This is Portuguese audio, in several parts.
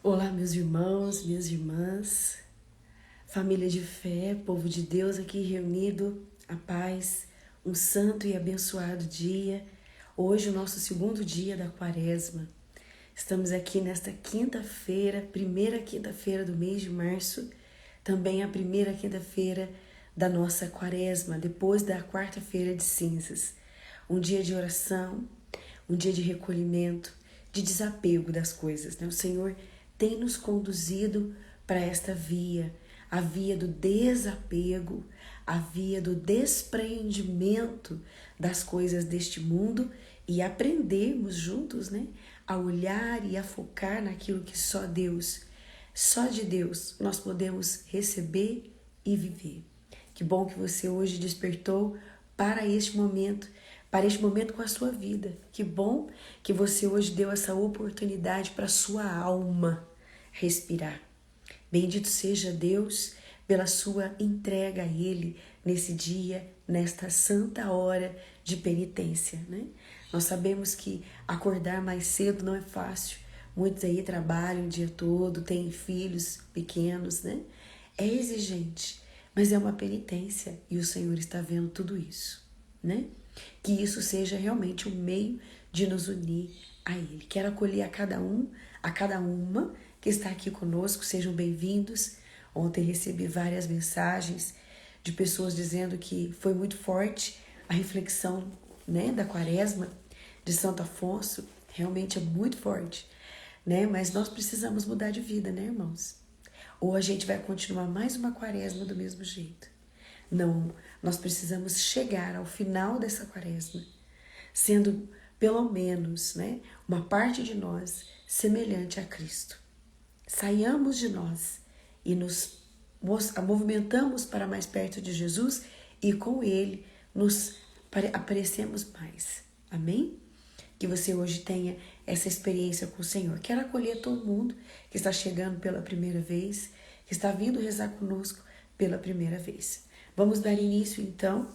Olá, meus irmãos, minhas irmãs, família de fé, povo de Deus aqui reunido, a paz, um santo e abençoado dia. Hoje, o nosso segundo dia da Quaresma. Estamos aqui nesta quinta-feira, primeira quinta-feira do mês de março, também a primeira quinta-feira da nossa Quaresma, depois da quarta-feira de cinzas. Um dia de oração, um dia de recolhimento, de desapego das coisas, né? O Senhor tem nos conduzido para esta via, a via do desapego, a via do despreendimento das coisas deste mundo e aprendermos juntos, né, a olhar e a focar naquilo que só de Deus nós podemos receber e viver. Que bom que você hoje despertou para este momento com a sua vida. Que bom que você hoje deu essa oportunidade para a sua alma respirar. Bendito seja Deus pela sua entrega a Ele nesse dia, nesta santa hora de penitência, né? Nós sabemos que acordar mais cedo não é fácil. Muitos aí trabalham o dia todo, têm filhos pequenos, né? É exigente, mas é uma penitência e o Senhor está vendo tudo isso, né? Que isso seja realmente um meio de nos unir a Ele. Quero acolher a cada um, a cada uma que está aqui conosco, sejam bem-vindos. Ontem recebi várias mensagens de pessoas dizendo que foi muito forte a reflexão, né, da Quaresma de Santo Afonso. Realmente é muito forte, né? Mas nós precisamos mudar de vida, né, irmãos? Ou a gente vai continuar mais uma Quaresma do mesmo jeito. Não, nós precisamos chegar ao final dessa Quaresma, sendo pelo menos, né, uma parte de nós semelhante a Cristo. Saiamos de nós e nos movimentamos para mais perto de Jesus e com Ele nos aparecemos mais. Amém? Que você hoje tenha essa experiência com o Senhor. Quero acolher todo mundo que está chegando pela primeira vez, que está vindo rezar conosco pela primeira vez. Vamos dar início então.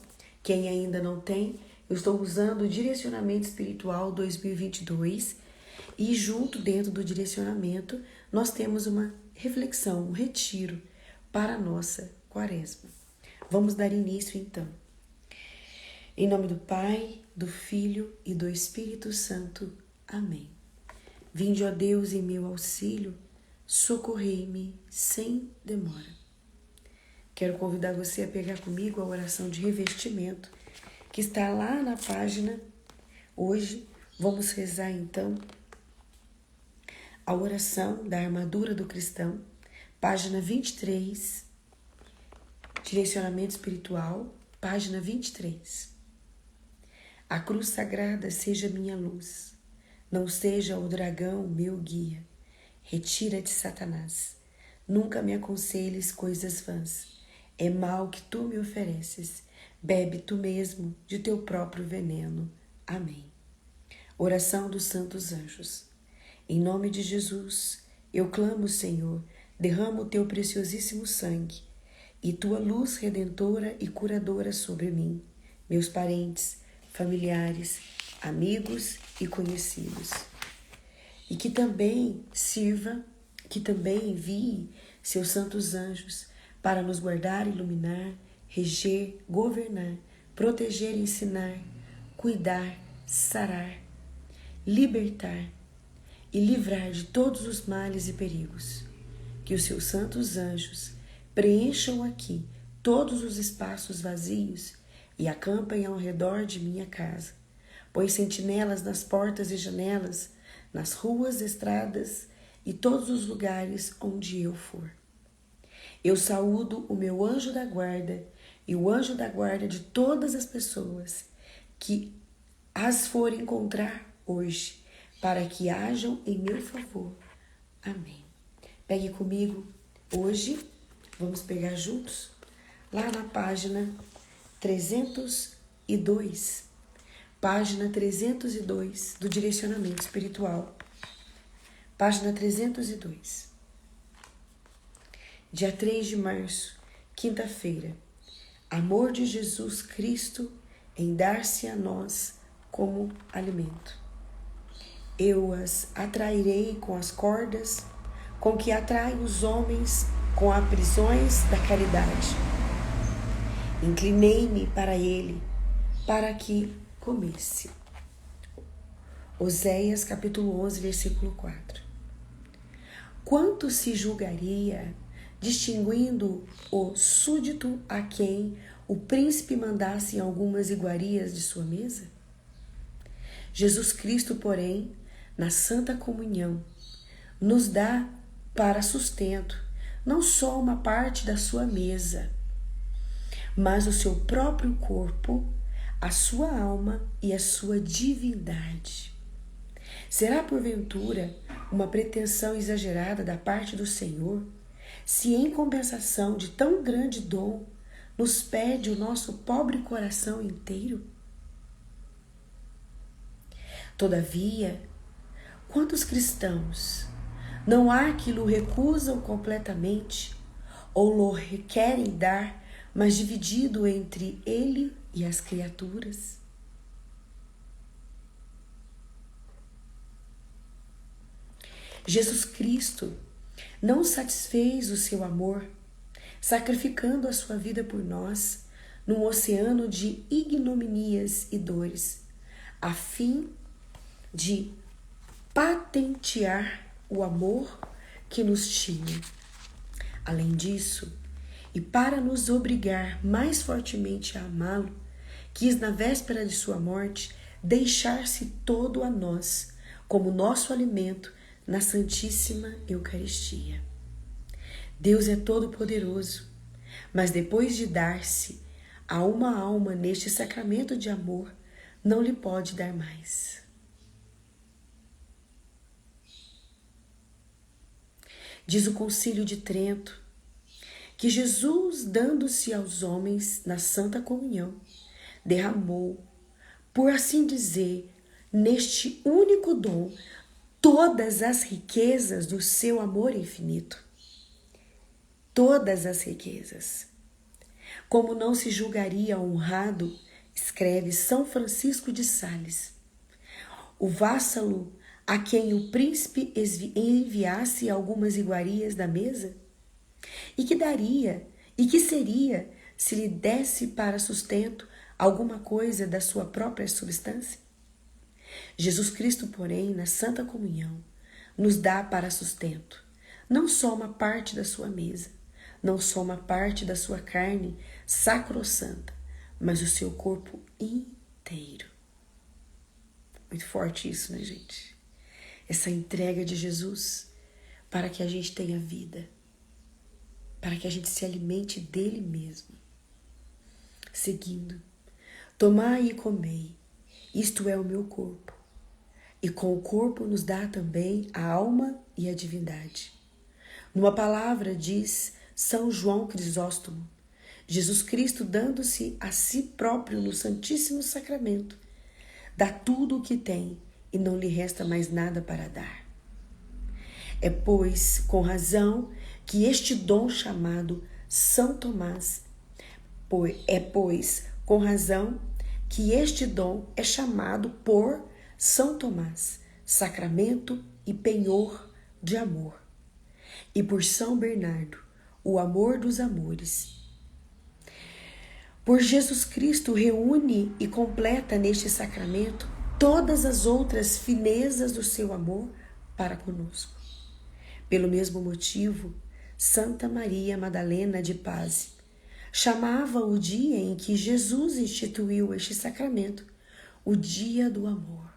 Quem ainda não tem, eu estou usando o Direcionamento Espiritual 2022 e junto dentro do direcionamento nós temos uma reflexão, um retiro para a nossa Quaresma. Vamos dar início então. Em nome do Pai, do Filho e do Espírito Santo. Amém. Vinde, ó Deus, em meu auxílio, socorrei-me sem demora. Quero convidar você a pegar comigo a oração de revestimento, que está lá na página. Hoje vamos rezar então a oração da armadura do cristão, página 23, direcionamento espiritual, página 23. A cruz sagrada seja minha luz, não seja o dragão meu guia. Retira-te, Satanás, nunca me aconselhes coisas vãs. É mal que tu me ofereces, bebe tu mesmo de teu próprio veneno. Amém. Oração dos santos anjos. Em nome de Jesus, eu clamo, Senhor, derrama o teu preciosíssimo sangue e tua luz redentora e curadora sobre mim, meus parentes, familiares, amigos e conhecidos. E que também envie seus santos anjos para nos guardar, iluminar, reger, governar, proteger, ensinar, cuidar, sarar, libertar e livrar de todos os males e perigos. Que os seus santos anjos preencham aqui todos os espaços vazios e acampem ao redor de minha casa. Põe sentinelas nas portas e janelas, nas ruas, estradas e todos os lugares onde eu for. Eu saúdo o meu anjo da guarda e o anjo da guarda de todas as pessoas que as for encontrar hoje, para que hajam em meu favor. Amém. Pegue comigo hoje, vamos pegar juntos, lá na página 302. Página 302 do Direcionamento Espiritual. Página 302. Dia 3 de março, quinta-feira. Amor de Jesus Cristo em dar-se a nós como alimento. Eu as atrairei com as cordas com que atrai os homens com as prisões da caridade. Inclinei-me para ele, para que comesse. Oséias capítulo 11, versículo 4. Quanto se julgaria, distinguindo o súdito a quem o príncipe mandasse algumas iguarias de sua mesa? Jesus Cristo, porém, na Santa Comunhão, nos dá para sustento não só uma parte da sua mesa, mas o seu próprio corpo, a sua alma e a sua divindade. Será porventura uma pretensão exagerada da parte do Senhor, se em compensação de tão grande dom nos pede o nosso pobre coração inteiro? Todavia, quantos cristãos não há que o recusam completamente ou lo querem dar, mas dividido entre ele e as criaturas? Jesus Cristo não satisfez o seu amor, sacrificando a sua vida por nós num oceano de ignominias e dores, a fim de patentear o amor que nos tinha. Além disso, e para nos obrigar mais fortemente a amá-lo, quis na véspera de sua morte deixar-se todo a nós, como nosso alimento na Santíssima Eucaristia. Deus é todo-poderoso, mas depois de dar-se a uma alma neste sacramento de amor, não lhe pode dar mais. Diz o Concílio de Trento que Jesus, dando-se aos homens na Santa Comunhão, derramou, por assim dizer, neste único dom, todas as riquezas do seu amor infinito. Todas as riquezas. Como não se julgaria honrado, escreve São Francisco de Sales, o vassalo a quem o príncipe enviasse algumas iguarias da mesa? E que daria, e que seria, se lhe desse para sustento alguma coisa da sua própria substância? Jesus Cristo, porém, na Santa Comunhão, nos dá para sustento não só uma parte da sua mesa, não só uma parte da sua carne sacrossanta, mas o seu corpo inteiro. Muito forte isso, né, gente? Essa entrega de Jesus para que a gente tenha vida, para que a gente se alimente dele mesmo. Seguindo, tomai e comei, isto é o meu corpo. E com o corpo nos dá também a alma e a divindade. Numa palavra, diz São João Crisóstomo, Jesus Cristo, dando-se a si próprio no Santíssimo Sacramento, dá tudo o que tem e não lhe resta mais nada para dar. É, pois, com razão que este dom chamado São Tomás, com razão que este dom é chamado por São Tomás, sacramento e penhor de amor, e por São Bernardo, o amor dos amores. Por Jesus Cristo reúne e completa neste sacramento todas as outras finezas do seu amor para conosco. Pelo mesmo motivo, Santa Maria Madalena de Paz chamava o dia em que Jesus instituiu este sacramento o dia do amor.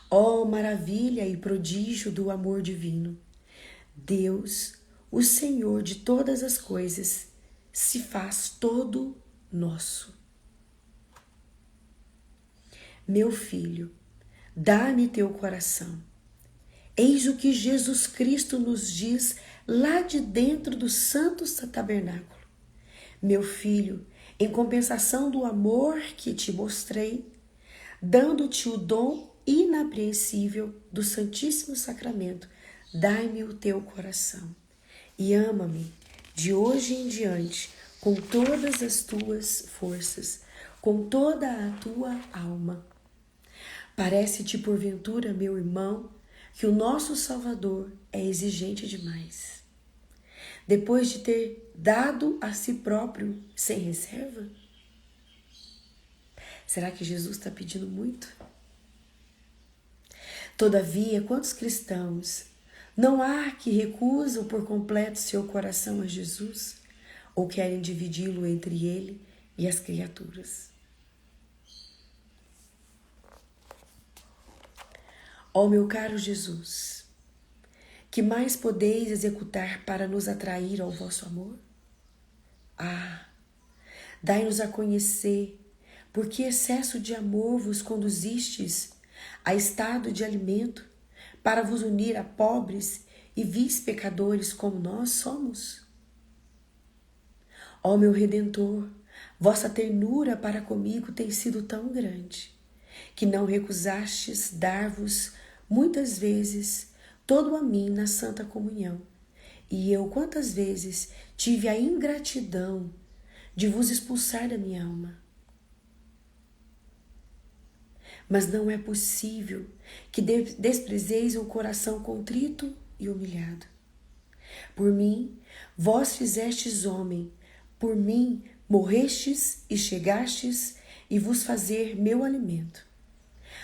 Ó maravilha e prodígio do amor divino! Deus, o Senhor de todas as coisas, se faz todo nosso. Meu filho, dá-me teu coração. Eis o que Jesus Cristo nos diz lá de dentro do santo tabernáculo. Meu filho, em compensação do amor que te mostrei, dando-te o dom inapreensível do Santíssimo Sacramento, dai-me o teu coração e ama-me de hoje em diante com todas as tuas forças, com toda a tua alma. Parece-te porventura, meu irmão, que o nosso Salvador é exigente demais? Depois de ter dado a si próprio sem reserva? Será que Jesus está pedindo muito? Todavia, quantos cristãos não há que recusam por completo seu coração a Jesus ou querem dividi-lo entre ele e as criaturas? Ó meu caro Jesus, que mais podeis executar para nos atrair ao vosso amor? Dai-nos a conhecer por que excesso de amor vos conduzistes a estado de alimento para vos unir a pobres e vis pecadores como nós somos? Ó meu Redentor, vossa ternura para comigo tem sido tão grande, que não recusastes dar-vos muitas vezes todo a mim na santa comunhão, e eu quantas vezes tive a ingratidão de vos expulsar da minha alma. Mas não é possível que desprezeis um coração contrito e humilhado. Por mim, vós fizestes homem, por mim morrestes e chegastes e vos fazer meu alimento.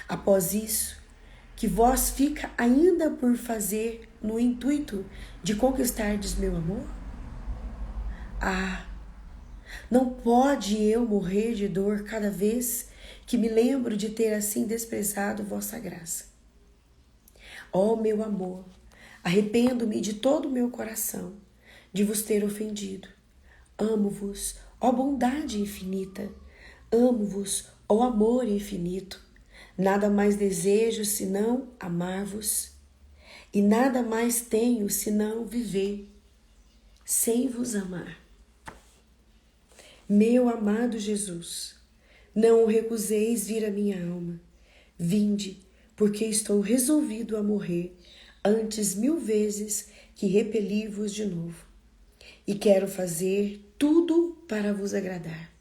Após isso, que vós fica ainda por fazer no intuito de conquistardes meu amor? Não pode eu morrer de dor cada vez que me lembro de ter assim desprezado vossa graça. Ó meu amor, arrependo-me de todo o meu coração de vos ter ofendido. Amo-vos, ó bondade infinita, amo-vos, ó amor infinito. Nada mais desejo senão amar-vos, e nada mais tenho senão viver sem vos amar. Meu amado Jesus, não recuseis vir a minha alma. Vinde, porque estou resolvido a morrer antes 1000 vezes que repelir-vos de novo. E quero fazer tudo para vos agradar.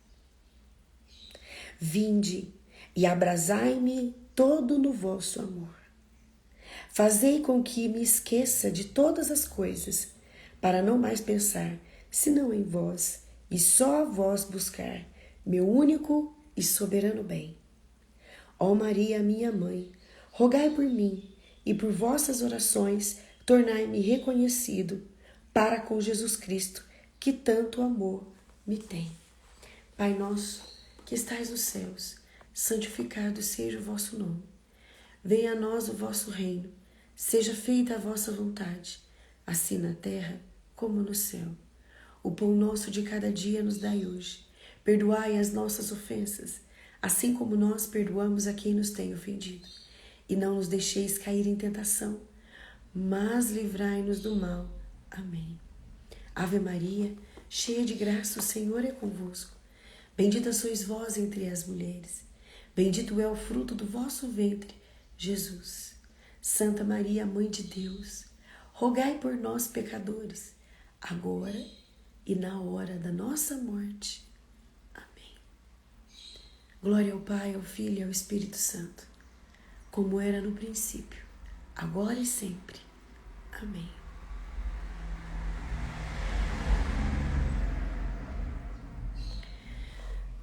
Vinde e abrasai-me todo no vosso amor. Fazei com que me esqueça de todas as coisas, para não mais pensar, senão em vós, e só a vós buscar, meu único e soberano bem. Ó Maria, minha mãe, rogai por mim, e por vossas orações tornai-me reconhecido para com Jesus Cristo, que tanto amor me tem. Pai nosso, que estais nos céus, santificado seja o vosso nome. Venha a nós o vosso reino, seja feita a vossa vontade, assim na terra como no céu. O pão nosso de cada dia nos dai hoje. Perdoai as nossas ofensas, assim como nós perdoamos a quem nos tem ofendido. E não nos deixeis cair em tentação, mas livrai-nos do mal. Amém. Ave Maria, cheia de graça, o Senhor é convosco. Bendita sois vós entre as mulheres. Bendito é o fruto do vosso ventre, Jesus. Santa Maria, Mãe de Deus, rogai por nós, pecadores, agora e na hora da nossa morte. Amém. Glória ao Pai, ao Filho e ao Espírito Santo, como era no princípio, agora e sempre. Amém.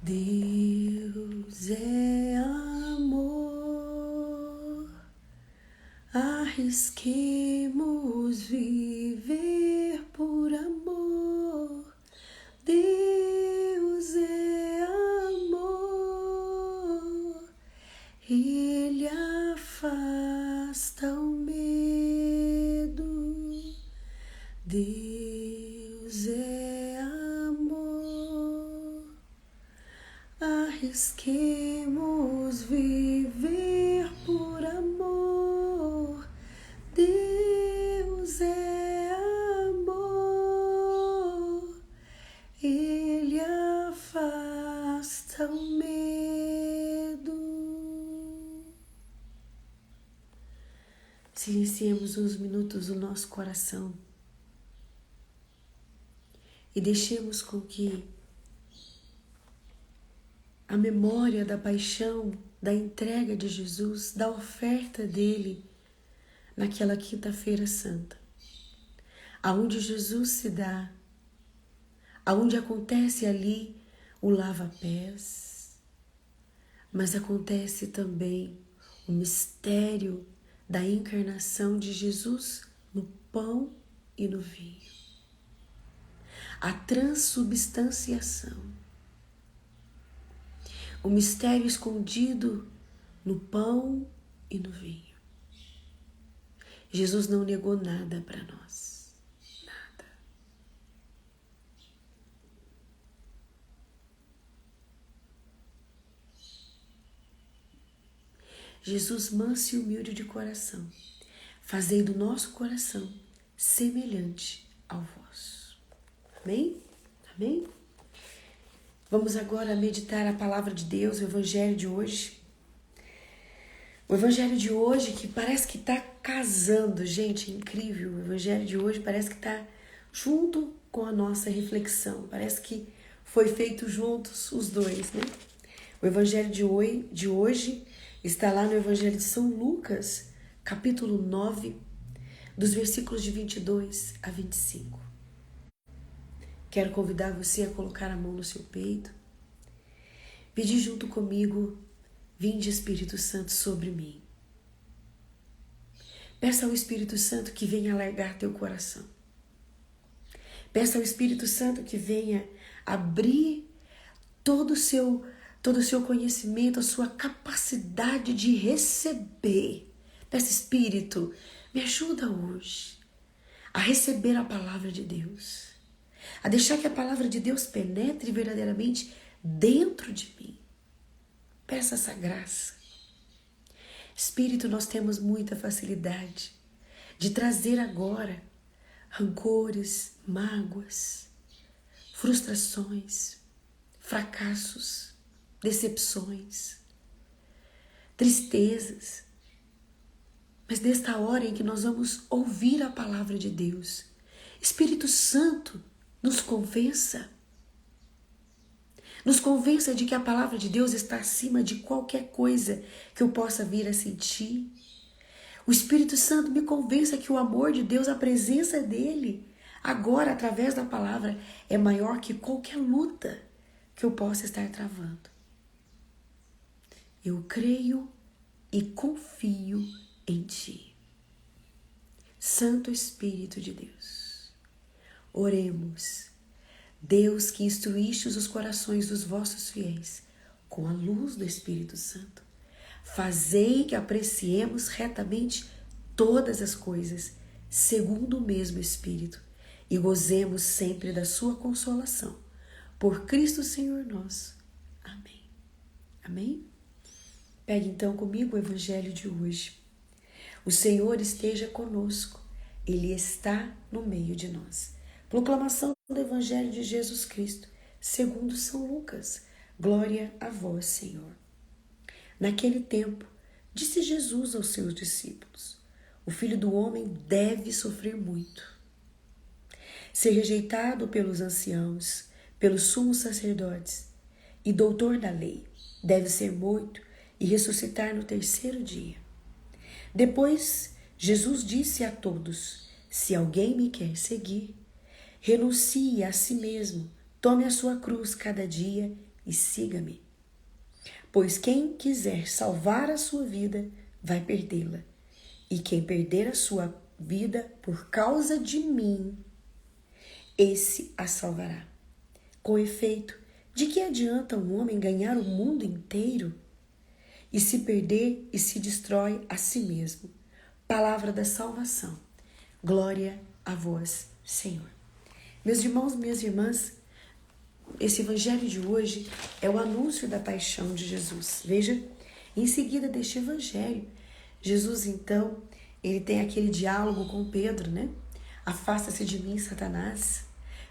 Deus é amor, arrisquemos viver por amor. Deus é amor, Ele afasta o medo. Deus é amor, arrisquemos viver por amor. Deus é amor, Ele afasta o medo. Silenciemos uns minutos o nosso coração e deixemos com que a memória da paixão, da entrega de Jesus, da oferta dele, naquela quinta-feira santa, aonde Jesus se dá, aonde acontece ali o lava-pés, mas acontece também o mistério da encarnação de Jesus no pão e no vinho. A transubstanciação, o mistério escondido no pão e no vinho. Jesus não negou nada para nós, nada. Jesus manso e humilde de coração, fazei do nosso coração semelhante ao vosso. Amém? Amém? Vamos agora meditar a palavra de Deus, o evangelho de hoje. O evangelho de hoje que parece que está casando, gente, é incrível. O evangelho de hoje parece que está junto com a nossa reflexão. Parece que foi feito juntos os dois, né? O evangelho de hoje está lá no evangelho de São Lucas, capítulo 9, dos versículos de 22 a 25. Quero convidar você a colocar a mão no seu peito, pedir junto comigo: vinde Espírito Santo sobre mim. Peça ao Espírito Santo que venha alargar teu coração. Peça ao Espírito Santo que venha abrir todo o seu conhecimento, a sua capacidade de receber. Peça, Espírito, me ajuda hoje a receber a palavra de Deus, a deixar que a palavra de Deus penetre verdadeiramente dentro de mim. Peça essa graça. Espírito, nós temos muita facilidade de trazer agora rancores, mágoas, frustrações, fracassos, decepções, tristezas. Mas nesta hora em que nós vamos ouvir a palavra de Deus, Espírito Santo, nos convença. Nos convença de que a palavra de Deus está acima de qualquer coisa que eu possa vir a sentir. O Espírito Santo me convença que o amor de Deus, a presença dele, agora através da palavra, é maior que qualquer luta que eu possa estar travando. Eu creio e confio em ti. Santo Espírito de Deus, oremos. Deus, que instruíste os corações dos vossos fiéis com a luz do Espírito Santo, fazei que apreciemos retamente todas as coisas, segundo o mesmo Espírito, e gozemos sempre da sua consolação. Por Cristo Senhor nosso. Amém. Amém? Pegue então comigo o evangelho de hoje. O Senhor esteja conosco, Ele está no meio de nós. Proclamação do Evangelho de Jesus Cristo, segundo São Lucas. Glória a vós, Senhor. Naquele tempo, disse Jesus aos seus discípulos: o Filho do Homem deve sofrer muito, ser rejeitado pelos anciãos, pelos sumos sacerdotes e doutor da lei, deve ser morto e ressuscitar no terceiro dia. Depois, Jesus disse a todos: se alguém me quer seguir, renuncie a si mesmo, tome a sua cruz cada dia e siga-me. Pois quem quiser salvar a sua vida, vai perdê-la. E quem perder a sua vida por causa de mim, esse a salvará. Com efeito, de que adianta um homem ganhar o mundo inteiro e se perder e se destrói a si mesmo? Palavra da salvação. Glória a vós, Senhor. Meus irmãos, minhas irmãs, esse evangelho de hoje é o anúncio da paixão de Jesus. Veja, em seguida deste evangelho, Jesus então, ele tem aquele diálogo com Pedro, né? Afasta-se de mim, Satanás.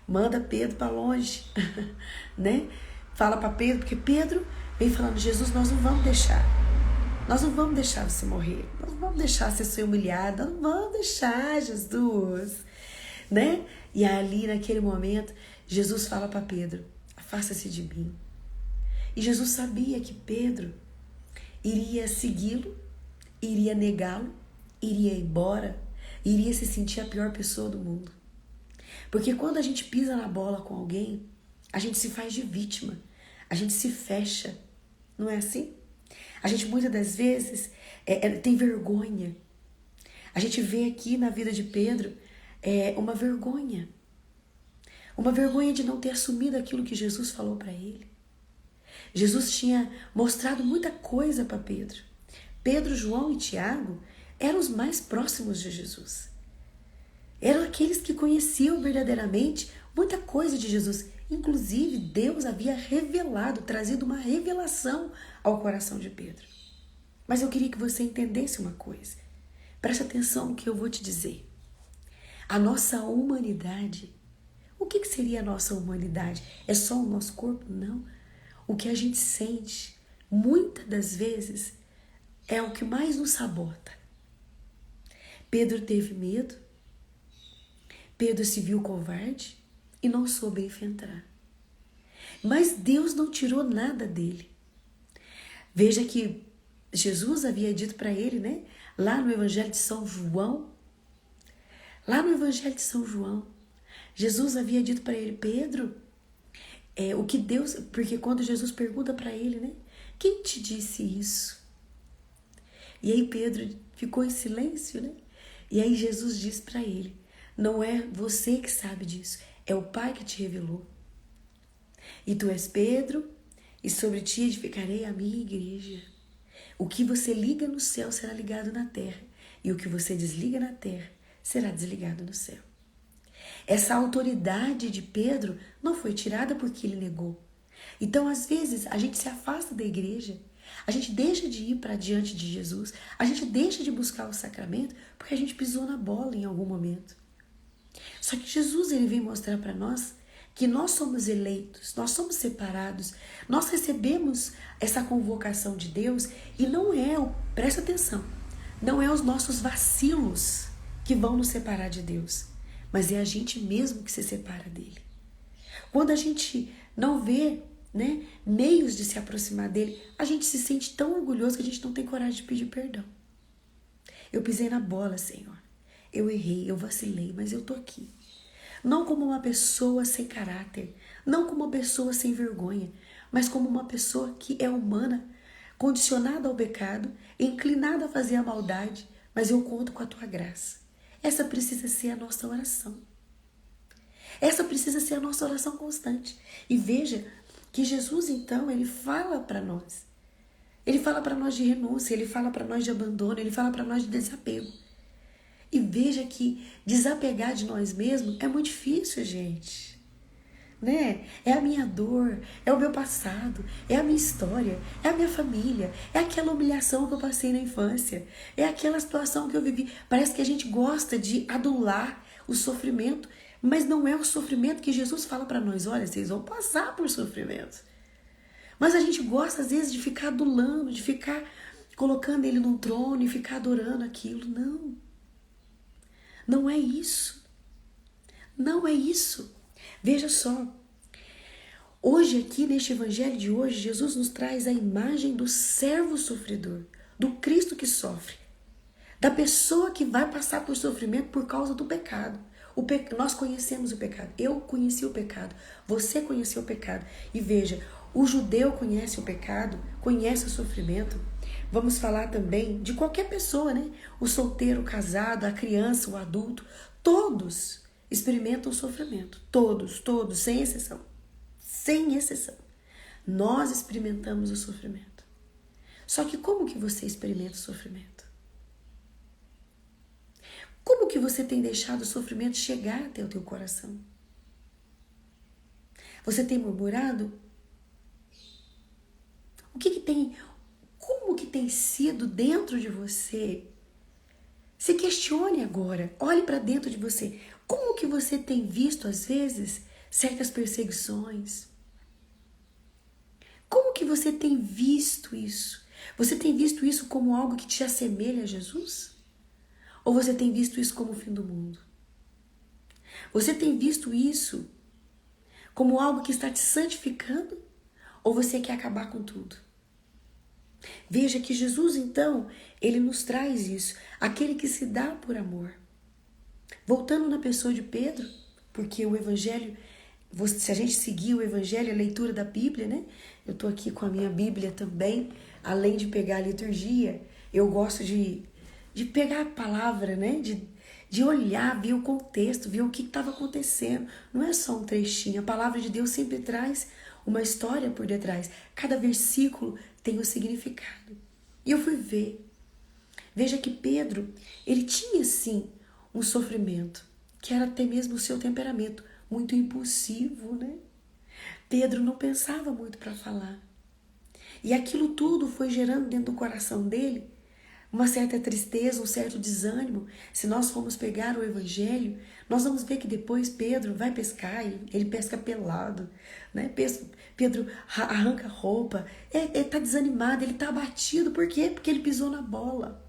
Manda Pedro para longe, né? Fala para Pedro, porque Pedro vem falando: Jesus, nós não vamos deixar. Nós não vamos deixar você morrer. Nós não vamos deixar você ser humilhado. Nós não vamos deixar, Jesus, né? E ali, naquele momento, Jesus fala para Pedro: afasta-se de mim. E Jesus sabia que Pedro iria segui-lo, iria negá-lo, iria embora, iria se sentir a pior pessoa do mundo. Porque quando a gente pisa na bola com alguém, a gente se faz de vítima, a gente se fecha, não é assim? A gente muitas das vezes tem vergonha. A gente vê aqui na vida de Pedro uma vergonha. Uma vergonha de não ter assumido aquilo que Jesus falou para ele. Jesus tinha mostrado muita coisa para Pedro. Pedro, João e Tiago eram os mais próximos de Jesus. Eram aqueles que conheciam verdadeiramente muita coisa de Jesus. Inclusive, Deus havia revelado, trazido uma revelação ao coração de Pedro. Mas eu queria que você entendesse uma coisa. Preste atenção no que eu vou te dizer. A nossa humanidade. O que seria a nossa humanidade? É só o nosso corpo? Não. O que a gente sente, muitas das vezes, é o que mais nos sabota. Pedro teve medo. Pedro se viu covarde e não soube enfrentar. Mas Deus não tirou nada dele. Veja que Jesus havia dito para ele, né? Lá no Evangelho de São João, Jesus havia dito para ele, Pedro, o que Deus, porque quando Jesus pergunta para ele, né? Quem te disse isso? E aí Pedro ficou em silêncio, né? E aí Jesus disse para ele, não é você que sabe disso, é o Pai que te revelou. E tu és Pedro, e sobre ti edificarei a minha igreja. O que você liga no céu será ligado na terra, e o que você desliga na terra será desligado no céu. Essa autoridade de Pedro não foi tirada porque ele negou. Então, às vezes, a gente se afasta da igreja, a gente deixa de ir para diante de Jesus, a gente deixa de buscar o sacramento porque a gente pisou na bola em algum momento. Só que Jesus, ele vem mostrar para nós que nós somos eleitos, nós somos separados, nós recebemos essa convocação de Deus e não é, presta atenção, não é os nossos vacilos que vão nos separar de Deus, mas é a gente mesmo que se separa dele. Quando a gente não vê, né, meios de se aproximar dele, a gente se sente tão orgulhoso que a gente não tem coragem de pedir perdão. Eu pisei na bola, Senhor. Eu errei, eu vacilei, mas eu tô aqui. Não como uma pessoa sem caráter, não como uma pessoa sem vergonha, mas como uma pessoa que é humana, condicionada ao pecado, inclinada a fazer a maldade, mas eu conto com a tua graça. Essa precisa ser a nossa oração. Essa precisa ser a nossa oração constante. E veja que Jesus, então, ele fala para nós. Ele fala para nós de renúncia, ele fala para nós de abandono, ele fala para nós de desapego. E veja que desapegar de nós mesmos é muito difícil, gente. Né? É a minha dor, é o meu passado, é a minha história, é a minha família, é aquela humilhação que eu passei na infância, é aquela situação que eu vivi. Parece que a gente gosta de adular o sofrimento, mas não é o sofrimento que Jesus fala para nós. Olha, vocês vão passar por sofrimento. Mas a gente gosta, às vezes, de ficar adulando, de ficar colocando ele num trono e ficar adorando aquilo. Não. Não é isso. Não é isso. Veja só. Hoje aqui, neste evangelho de hoje, Jesus nos traz a imagem do servo sofredor, do Cristo que sofre, da pessoa que vai passar por sofrimento por causa do pecado. Nós conhecemos o pecado. Eu conheci o pecado. Você conheceu o pecado. E veja, o judeu conhece o pecado, conhece o sofrimento. Vamos falar também de qualquer pessoa, né? O solteiro, o casado, a criança, o adulto. Todos experimentam o sofrimento. Todos, sem exceção. Sem exceção. Nós experimentamos o sofrimento. Só que como que você experimenta o sofrimento? Como que você tem deixado o sofrimento chegar até o teu coração? Você tem murmurado? Como que tem sido dentro de você? Se questione agora, olhe para dentro de você. Como que você tem visto, às vezes, certas perseguições? Como que você tem visto isso? Você tem visto isso como algo que te assemelha a Jesus? Ou você tem visto isso como o fim do mundo? Você tem visto isso como algo que está te santificando? Ou você quer acabar com tudo? Veja que Jesus, então, ele nos traz isso, aquele que se dá por amor. Voltando na pessoa de Pedro, porque o Evangelho, se a gente seguir o Evangelho, a leitura da Bíblia, né? Eu estou aqui com a minha Bíblia também, além de pegar a liturgia, eu gosto de pegar a palavra, né? De olhar, ver o contexto, ver o que estava acontecendo. Não é só um trechinho, a palavra de Deus sempre traz uma história por detrás. Cada versículo tem um significado. E eu fui ver. Veja que Pedro, ele tinha sim um sofrimento, que era até mesmo o seu temperamento, muito impulsivo, né? Pedro não pensava muito para falar. E aquilo tudo foi gerando dentro do coração dele uma certa tristeza, um certo desânimo. Se nós formos pegar o Evangelho, nós vamos ver que depois Pedro vai pescar, ele pesca pelado, né? Pedro arranca a roupa, ele está desanimado, ele está abatido. Por quê? Porque ele pisou na bola.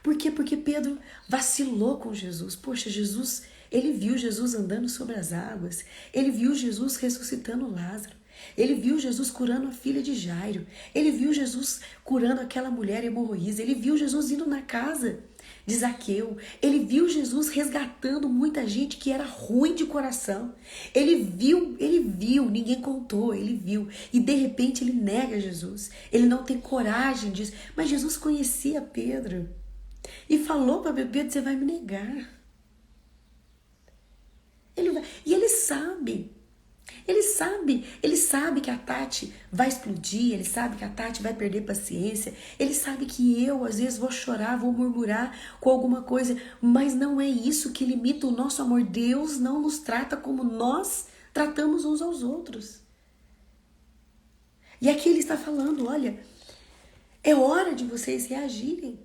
Por quê? Porque Pedro vacilou com Jesus. Poxa, Jesus, ele viu Jesus andando sobre as águas. Ele viu Jesus ressuscitando Lázaro. Ele viu Jesus curando a filha de Jairo. Ele viu Jesus curando aquela mulher hemorroísa. Ele viu Jesus indo na casa de Zaqueu. Ele viu Jesus resgatando muita gente que era ruim de coração. Ele viu, ninguém contou, ele viu. E de repente ele nega Jesus. Ele não tem coragem disso. Mas Jesus conhecia Pedro. E falou para Pedro, você vai me negar. E ele sabe que a Tati vai explodir, ele sabe que a Tati vai perder paciência, ele sabe que eu às vezes vou chorar, vou murmurar com alguma coisa, mas não é isso que limita o nosso amor. Deus não nos trata como nós tratamos uns aos outros. E aqui ele está falando, olha, é hora de vocês reagirem.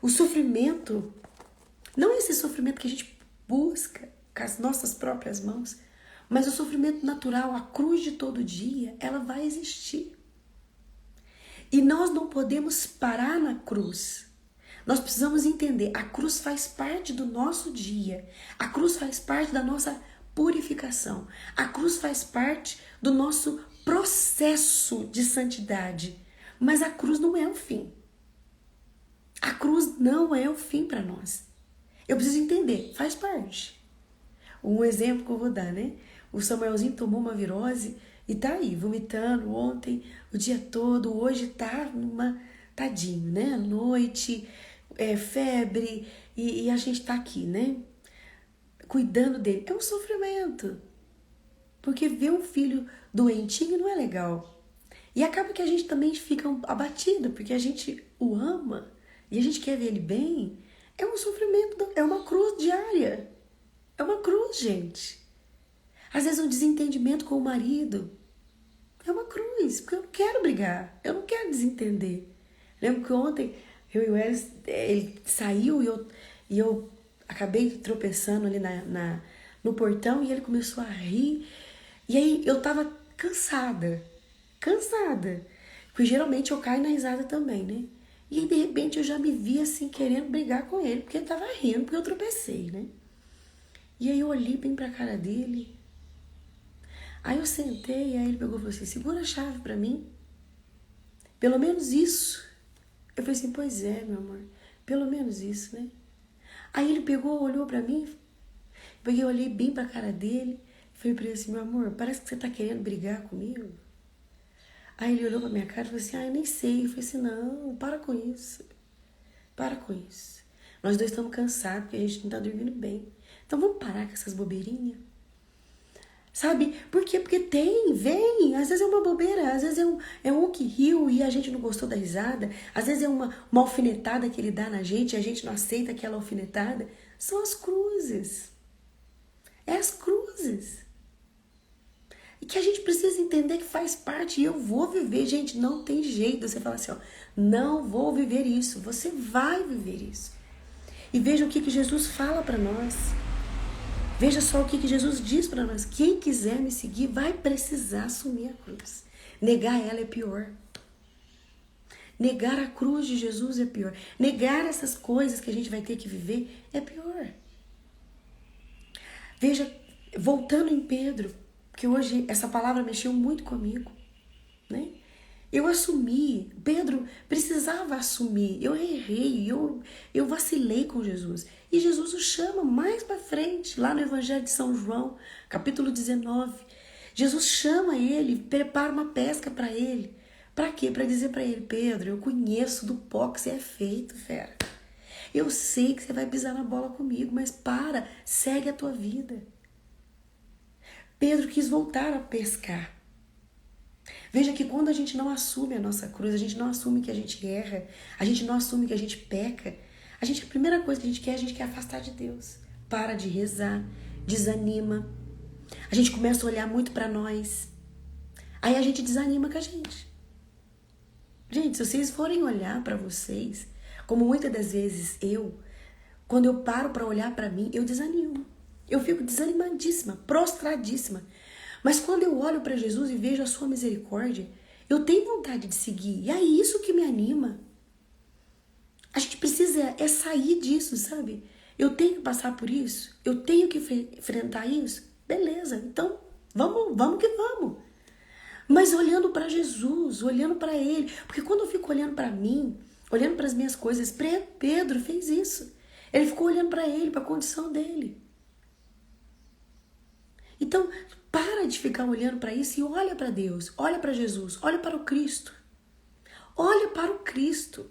O sofrimento, não esse sofrimento que a gente busca com as nossas próprias mãos, mas o sofrimento natural, a cruz de todo dia, ela vai existir. E nós não podemos parar na cruz. Nós precisamos entender, a cruz faz parte do nosso dia. A cruz faz parte da nossa purificação. A cruz faz parte do nosso processo de santidade. Mas a cruz não é o fim. A cruz não é o fim para nós. Eu preciso entender, faz parte. Um exemplo que eu vou dar, né? O Samuelzinho tomou uma virose e tá aí, vomitando ontem, o dia todo. Hoje tá tadinho, né? À noite, febre, e a gente tá aqui, né? Cuidando dele. É um sofrimento. Porque ver um filho doentinho não é legal. E acaba que a gente também fica abatido, porque a gente o ama e a gente quer ver ele bem. É um sofrimento, é uma cruz diária. É uma cruz, gente. Às vezes um desentendimento com o marido. É uma cruz, porque eu não quero brigar. Eu não quero desentender. Lembro que ontem eu e o Elis, ele saiu e eu acabei tropeçando ali no portão e ele começou a rir. E aí eu tava cansada. Porque geralmente eu caio na risada também, né? E aí de repente eu já me vi assim querendo brigar com ele, porque ele tava rindo, porque eu tropecei, né? E aí eu olhei bem pra cara dele. Aí eu sentei, aí ele pegou e falou assim, segura a chave pra mim. Pelo menos isso. Eu falei assim, pois é, meu amor. Pelo menos isso, né? Aí ele pegou, olhou pra mim. Porque eu olhei bem pra cara dele. Falei pra ele assim, meu amor, parece que você tá querendo brigar comigo. Aí ele olhou pra minha cara e falou assim, eu nem sei. Eu falei assim, não, para com isso. Para com isso. Nós dois estamos cansados, porque a gente não tá dormindo bem. Então vamos parar com essas bobeirinhas. Sabe? Por quê? Porque vem. Às vezes é uma bobeira, às vezes é um que riu e a gente não gostou da risada. Às vezes é uma alfinetada que ele dá na gente e a gente não aceita aquela alfinetada. São as cruzes. É as cruzes. E que a gente precisa entender que faz parte. E eu vou viver, gente, não tem jeito. Você fala assim, ó, não vou viver isso. Você vai viver isso. E veja o que Jesus fala para nós. Veja só o que Jesus diz para nós. Quem quiser me seguir vai precisar assumir a cruz. Negar ela é pior. Negar a cruz de Jesus é pior. Negar essas coisas que a gente vai ter que viver é pior. Veja, voltando em Pedro, que hoje essa palavra mexeu muito comigo. né? Eu assumi, Pedro precisava assumir, eu errei, eu vacilei com Jesus. E Jesus o chama mais para frente, lá no Evangelho de São João, capítulo 19. Jesus chama ele, prepara uma pesca para ele. Para quê? Para dizer para ele: Pedro, eu conheço do pó que você é feito, fera. Eu sei que você vai pisar na bola comigo, mas para, segue a tua vida. Pedro quis voltar a pescar. Veja que quando a gente não assume a nossa cruz, a gente não assume que a gente erra, a gente não assume que a gente peca, a primeira coisa que a gente quer afastar de Deus. Para de rezar, desanima. A gente começa a olhar muito para nós. Aí a gente desanima com a gente. Gente, se vocês forem olhar para vocês, como muitas das vezes quando eu paro para olhar para mim, eu desanimo. Eu fico desanimadíssima, prostradíssima. Mas quando eu olho para Jesus e vejo a sua misericórdia, eu tenho vontade de seguir. E é isso que me anima. A gente precisa sair disso, sabe? Eu tenho que passar por isso. Eu tenho que enfrentar isso. Beleza, então vamos que vamos. Mas olhando para Jesus, olhando para Ele. Porque quando eu fico olhando para mim, olhando para as minhas coisas, Pedro fez isso. Ele ficou olhando para Ele, para a condição dele. Então, para de ficar olhando para isso e olha para Deus, olha para Jesus, olha para o Cristo. Olha para o Cristo.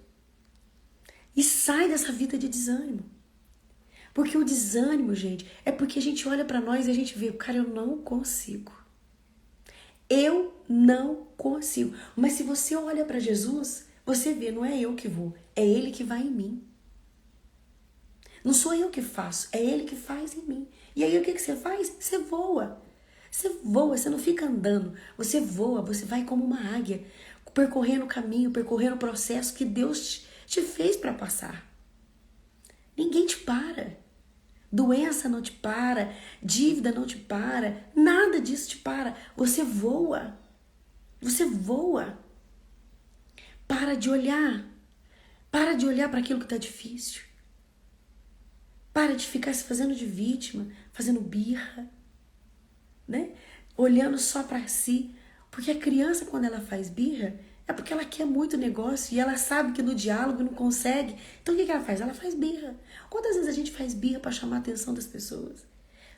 E sai dessa vida de desânimo. Porque o desânimo, gente, é porque a gente olha para nós e a gente vê, cara, eu não consigo. Eu não consigo. Mas se você olha para Jesus, você vê, não é eu que vou, é Ele que vai em mim. Não sou eu que faço, é Ele que faz em mim. E aí o que você faz? Você voa. Você voa, você não fica andando. Você voa, você vai como uma águia, percorrendo o caminho, percorrendo o processo que Deus te fez para passar. Ninguém te para. Doença não te para, dívida não te para, nada disso te para. Você voa. Você voa. Para de olhar. Para de olhar para aquilo que está difícil. Para de ficar se fazendo de vítima, fazendo birra, né? Olhando só para si. Porque a criança, quando ela faz birra, é porque ela quer muito negócio e ela sabe que no diálogo não consegue. Então o que ela faz? Ela faz birra. Quantas vezes a gente faz birra para chamar a atenção das pessoas?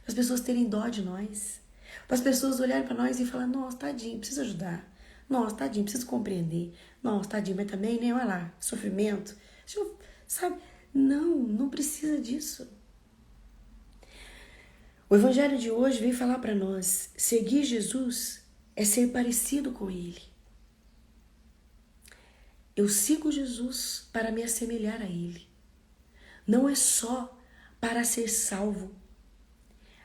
Para as pessoas terem dó de nós. Para as pessoas olharem para nós e falar: nossa, tadinho, preciso ajudar. Nossa, tadinho, preciso compreender. Nossa, tadinho, mas também, né? Olha lá, sofrimento. Sabe? Não precisa disso. O evangelho de hoje vem falar para nós: seguir Jesus é ser parecido com Ele. Eu sigo Jesus para me assemelhar a Ele. Não é só para ser salvo.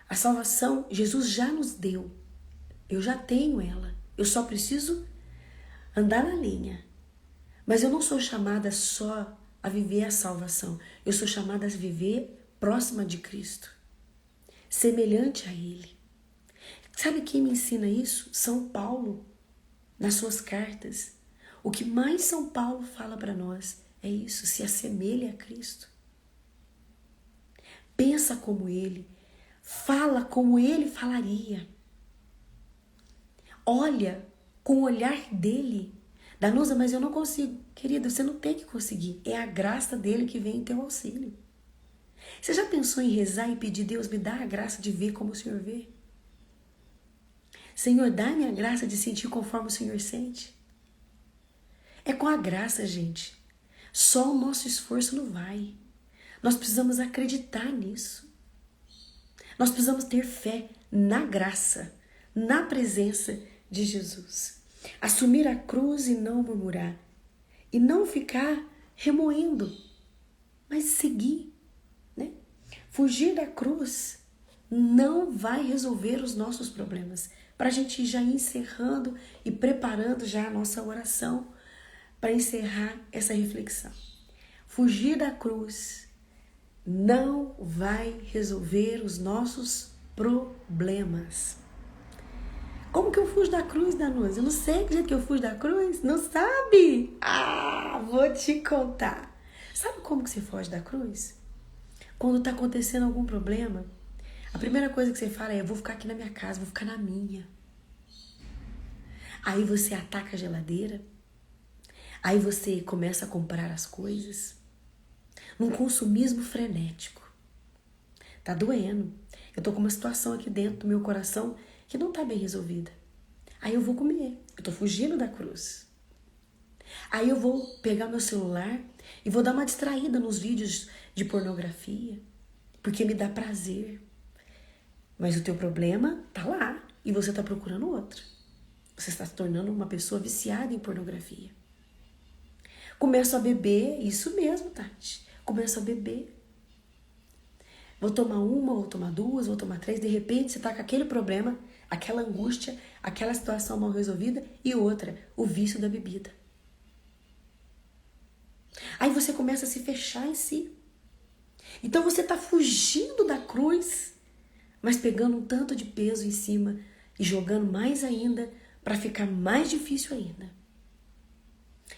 A salvação Jesus já nos deu. Eu já tenho ela. Eu só preciso andar na linha. Mas eu não sou chamada só a viver a salvação. Eu sou chamada a viver próxima de Cristo, semelhante a Ele. Sabe quem me ensina isso? São Paulo, nas suas cartas. O que mais São Paulo fala para nós é isso: se assemelha a Cristo. Pensa como Ele, fala como Ele falaria. Olha com o olhar dele. Danusa, mas eu não consigo. Querida, você não tem que conseguir. É a graça dele que vem em teu auxílio. Você já pensou em rezar e pedir: Deus, me dá a graça de ver como o Senhor vê? Senhor, dá-me a graça de sentir conforme o Senhor sente? É com a graça, gente. Só o nosso esforço não vai. Nós precisamos acreditar nisso. Nós precisamos ter fé na graça, na presença de Jesus. Assumir a cruz e não murmurar. E não ficar remoendo, mas seguir, né? Fugir da cruz não vai resolver os nossos problemas. Para a gente já ir encerrando e preparando já a nossa oração para encerrar essa reflexão. Fugir da cruz não vai resolver os nossos problemas. Como que eu fujo da cruz, Danusa? Eu não sei que jeito que eu fujo da cruz. Não sabe? Vou te contar. Sabe como que você foge da cruz? Quando está acontecendo algum problema, a primeira coisa que você fala é: eu vou ficar aqui na minha casa, vou ficar na minha. Aí você ataca a geladeira. Aí você começa a comprar as coisas. Num consumismo frenético. Tá doendo. Eu tô com uma situação aqui dentro do meu coração que não tá bem resolvida. Aí eu vou comer. Eu tô fugindo da cruz. Aí eu vou pegar meu celular e vou dar uma distraída nos vídeos de pornografia, porque me dá prazer. Mas o teu problema tá lá e você tá procurando outro. Você está se tornando uma pessoa viciada em pornografia. Começo a beber, isso mesmo, Tati. Começo a beber. Vou tomar uma, vou tomar duas, vou tomar três. De repente você tá com aquele problema, aquela angústia, aquela situação mal resolvida e outra, o vício da bebida. Aí você começa a se fechar em si. Então você tá fugindo da cruz, mas pegando um tanto de peso em cima e jogando mais ainda para ficar mais difícil ainda.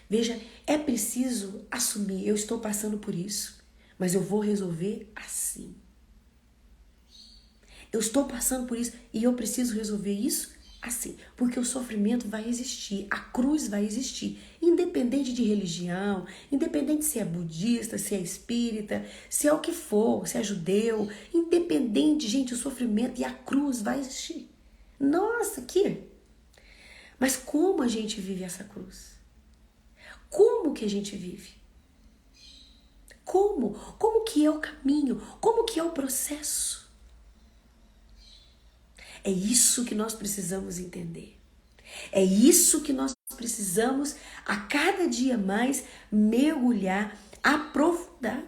Veja, é preciso assumir, eu estou passando por isso, mas eu vou resolver assim. Eu estou passando por isso e eu preciso resolver isso assim, porque o sofrimento vai existir, a cruz vai existir, independente de religião, independente se é budista, se é espírita, se é o que for, se é judeu, independente, gente, o sofrimento e a cruz vai existir. Nossa, que... Mas como a gente vive essa cruz? Como que a gente vive? Como? Como que é o caminho? Como que é o processo? É isso que nós precisamos entender. É isso que nós precisamos a cada dia mais mergulhar, aprofundar.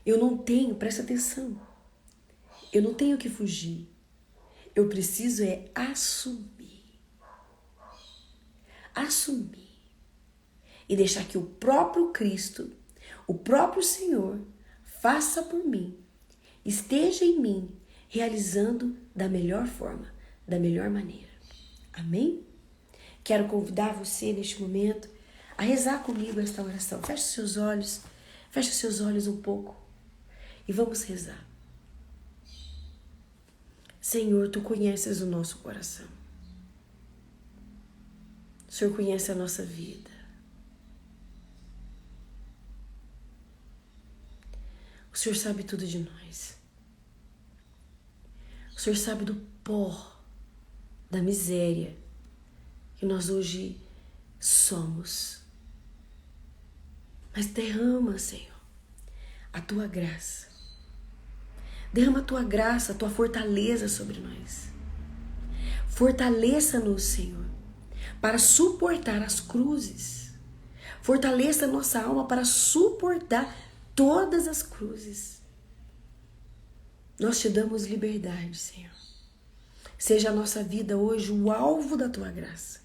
Eu não tenho, presta atenção, eu não tenho que fugir. Eu preciso é assumir. Assumir. E deixar que o próprio Cristo, o próprio Senhor, faça por mim, esteja em mim, realizando da melhor forma, da melhor maneira. Amém? Quero convidar você neste momento a rezar comigo esta oração. Feche seus olhos um pouco e vamos rezar. Senhor, Tu conheces o nosso coração. O Senhor conhece a nossa vida. O Senhor sabe tudo de nós. O Senhor sabe do pó, da miséria que nós hoje somos. Mas derrama, Senhor, a Tua graça. Derrama a Tua graça, a Tua fortaleza sobre nós. Fortaleça-nos, Senhor, para suportar as cruzes. Fortaleça a nossa alma para suportar todas as cruzes. Nós Te damos liberdade, Senhor. Seja a nossa vida hoje o alvo da Tua graça.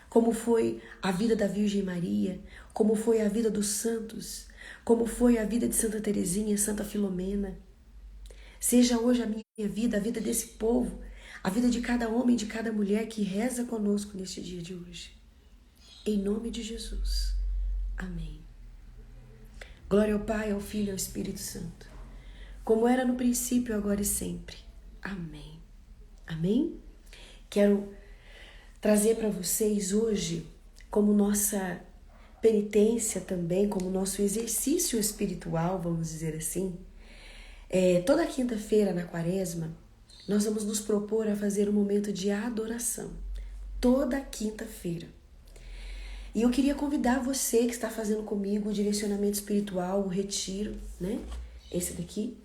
Como foi a vida da Virgem Maria, como foi a vida dos santos, como foi a vida de Santa Teresinha, Santa Filomena. Seja hoje a minha vida, a vida desse povo, a vida de cada homem, de cada mulher que reza conosco neste dia de hoje. Em nome de Jesus. Amém. Glória ao Pai, ao Filho e ao Espírito Santo, como era no princípio, agora e sempre. Amém. Amém? Quero trazer para vocês hoje, como nossa penitência também, como nosso exercício espiritual, vamos dizer assim, toda quinta-feira na Quaresma, nós vamos nos propor a fazer um momento de adoração. Toda quinta-feira. E eu queria convidar você que está fazendo comigo o direcionamento espiritual, o retiro, né? Esse daqui.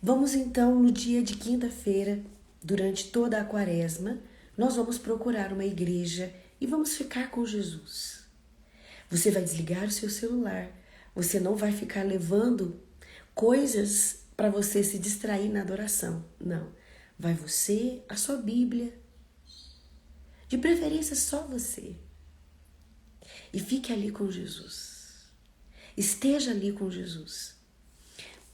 Vamos então, no dia de quinta-feira, durante toda a Quaresma, nós vamos procurar uma igreja e vamos ficar com Jesus. Você vai desligar o seu celular, você não vai ficar levando coisas para você se distrair na adoração. Não. Vai você, a sua Bíblia, de preferência só você. E fique ali com Jesus. Esteja ali com Jesus.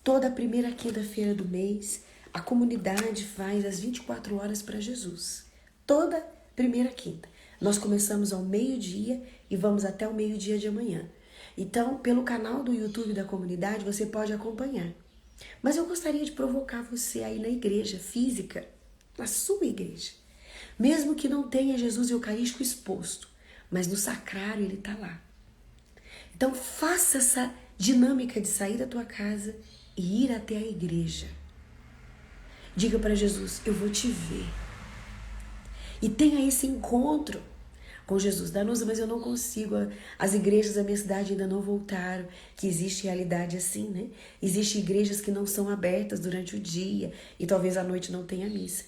Toda a primeira quinta-feira do mês, a comunidade faz as 24 horas para Jesus. Toda primeira quinta. Nós começamos ao meio-dia e vamos até o meio-dia de amanhã. Então, pelo canal do YouTube da comunidade, você pode acompanhar. Mas eu gostaria de provocar você aí na igreja física, na sua igreja. Mesmo que não tenha Jesus Eucarístico exposto, mas no sacrário ele está lá. Então faça essa dinâmica de sair da tua casa e ir até a igreja. Diga para Jesus, eu vou te ver. E tenha esse encontro com Jesus. Danusa, mas eu não consigo. As igrejas da minha cidade ainda não voltaram. Que existe realidade assim, né? Existem igrejas que não são abertas durante o dia e talvez à noite não tenha missa.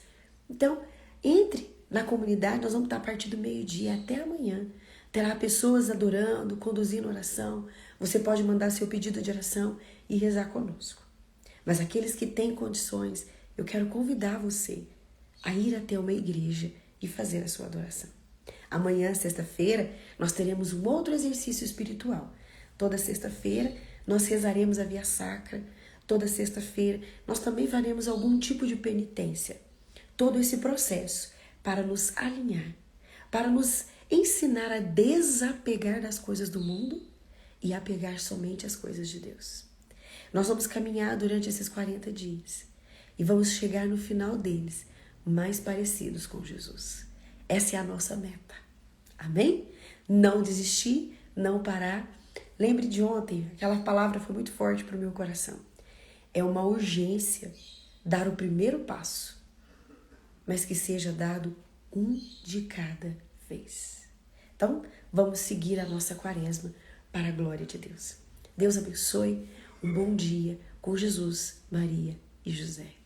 Então, entre na comunidade, nós vamos estar a partir do meio-dia até amanhã. Terá pessoas adorando, conduzindo oração. Você pode mandar seu pedido de oração e rezar conosco. Mas aqueles que têm condições, eu quero convidar você a ir até uma igreja e fazer a sua adoração. Amanhã, sexta-feira, nós teremos um outro exercício espiritual. Toda sexta-feira, nós rezaremos a Via Sacra. Toda sexta-feira, nós também faremos algum tipo de penitência. Todo esse processo para nos alinhar, para nos ensinar a desapegar das coisas do mundo e apegar somente às coisas de Deus. Nós vamos caminhar durante esses 40 dias e vamos chegar no final deles mais parecidos com Jesus. Essa é a nossa meta. Amém? Não desistir, não parar. Lembre de ontem, aquela palavra foi muito forte para o meu coração. É uma urgência dar o primeiro passo, mas que seja dado um de cada vez. Então, vamos seguir a nossa quaresma para a glória de Deus. Deus abençoe. Um bom dia com Jesus, Maria e José.